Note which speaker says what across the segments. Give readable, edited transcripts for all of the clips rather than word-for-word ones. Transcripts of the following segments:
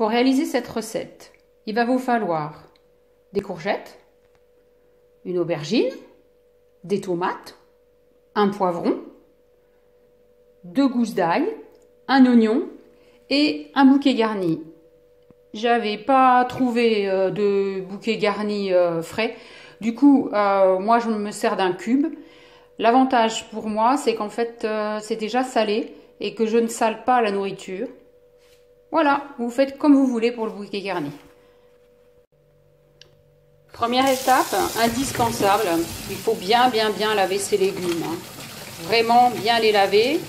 Speaker 1: Pour réaliser cette recette, il va vous falloir des courgettes, une aubergine, des tomates, un poivron, 2 gousses d'ail, un oignon et un bouquet garni. J'avais pas trouvé de bouquet garni frais. Du coup, moi je me sers d'un cube. L'avantage pour moi, c'est qu'en fait, c'est déjà salé et que je ne sale pas la nourriture. Voilà, vous faites comme vous voulez pour le bouquet garni. Première étape, indispensable, il faut bien laver ces légumes. Vraiment bien les laver.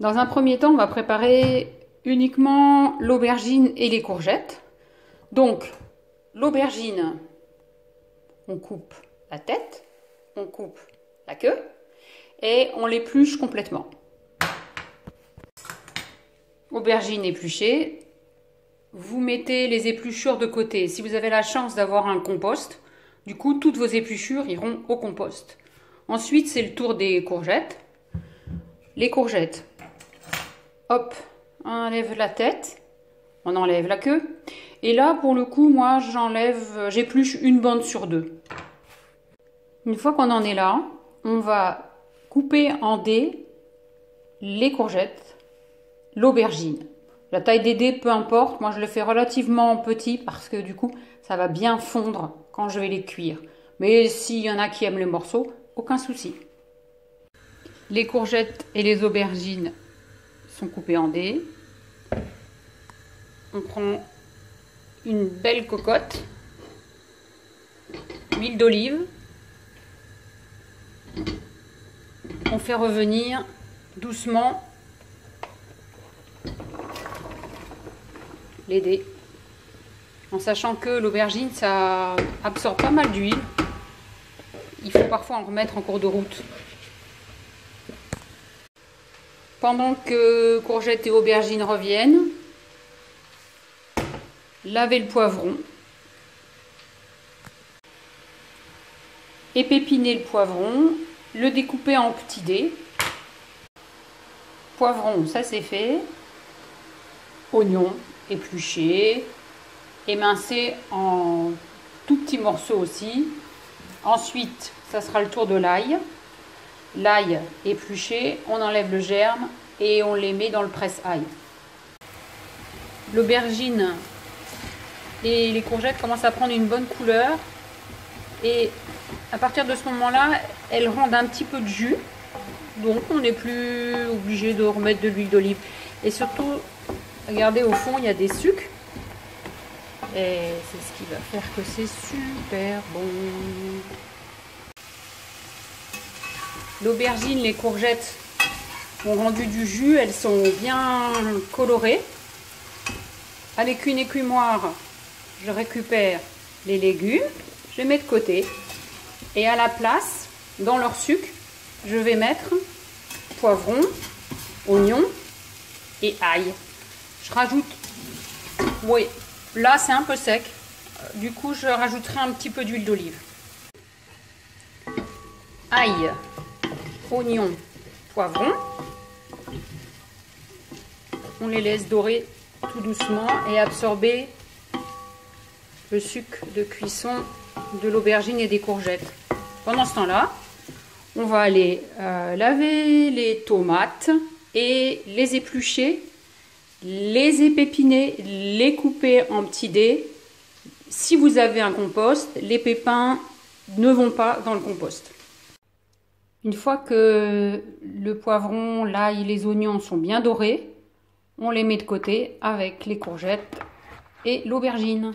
Speaker 1: Dans un premier temps, on va préparer uniquement l'aubergine et les courgettes. Donc, l'aubergine, on coupe la tête, on coupe la queue et on l'épluche complètement. Aubergine épluchée, vous mettez les épluchures de côté. Si vous avez la chance d'avoir un compost, du coup, toutes vos épluchures iront au compost. Ensuite, c'est le tour des courgettes. Les courgettes, hop, on enlève la tête, on enlève la queue. Et là, pour le coup, moi, j'épluche une bande sur 2. Une fois qu'on en est là, on va couper en dés les courgettes, l'aubergine. La taille des dés, peu importe, moi je le fais relativement petit parce que du coup, ça va bien fondre quand je vais les cuire. Mais s'il y en a qui aiment les morceaux, aucun souci. Les courgettes et les aubergines sont coupées en dés. On prend une belle cocotte, huile d'olive. On fait revenir doucement les dés, en sachant que l'aubergine, ça absorbe pas mal d'huile. Il faut parfois en remettre en cours de route. Pendant que courgettes et aubergines reviennent, lavez le poivron, épépinez le poivron, le découpez en petits dés. Poivron, ça c'est fait. Oignon épluché, émincé en tout petits morceaux aussi. Ensuite, ça sera le tour de l'ail. L'ail épluché, on enlève le germe et on les met dans le presse-ail. L'aubergine et les courgettes commencent à prendre une bonne couleur et à partir de ce moment-là, elles rendent un petit peu de jus. Donc on n'est plus obligé de remettre de l'huile d'olive. Et surtout, regardez au fond, il y a des sucs. Et c'est ce qui va faire que c'est super bon. L'aubergine, les courgettes ont rendu du jus. Elles sont bien colorées. Avec une écumoire, je récupère les légumes. Je les mets de côté. Et à la place, dans leur sucre, je vais mettre poivron, oignon et ail. Je rajoute, oui, là c'est un peu sec, du coup je rajouterai un petit peu d'huile d'olive. Ail, oignon, poivron. On les laisse dorer tout doucement et absorber le sucre de cuisson de l'aubergine et des courgettes. Pendant ce temps-là, on va aller laver les tomates et les éplucher, les épépiner, les couper en petits dés. Si vous avez un compost, les pépins ne vont pas dans le compost. Une fois que le poivron, l'ail et les oignons sont bien dorés, on les met de côté avec les courgettes et l'aubergine.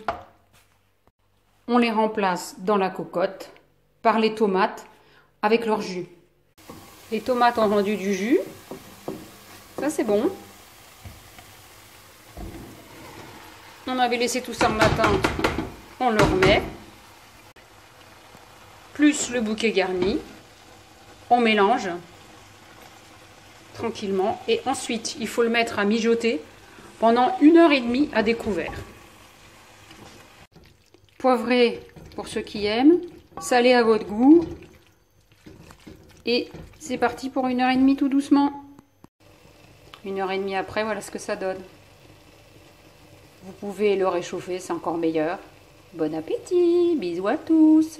Speaker 1: On les remplace dans la cocotte par les tomates avec leur jus. Les tomates ont rendu du jus. Ça c'est bon. On avait laissé tout ça le matin. On le remet. Plus le bouquet garni. On mélange tranquillement. Et ensuite, il faut le mettre à mijoter pendant 1h30 à découvert. Poivré pour ceux qui aiment. Salé à votre goût. Et c'est parti pour 1h30 tout doucement. 1h30 après, voilà ce que ça donne. Vous pouvez le réchauffer, c'est encore meilleur. Bon appétit, bisous à tous.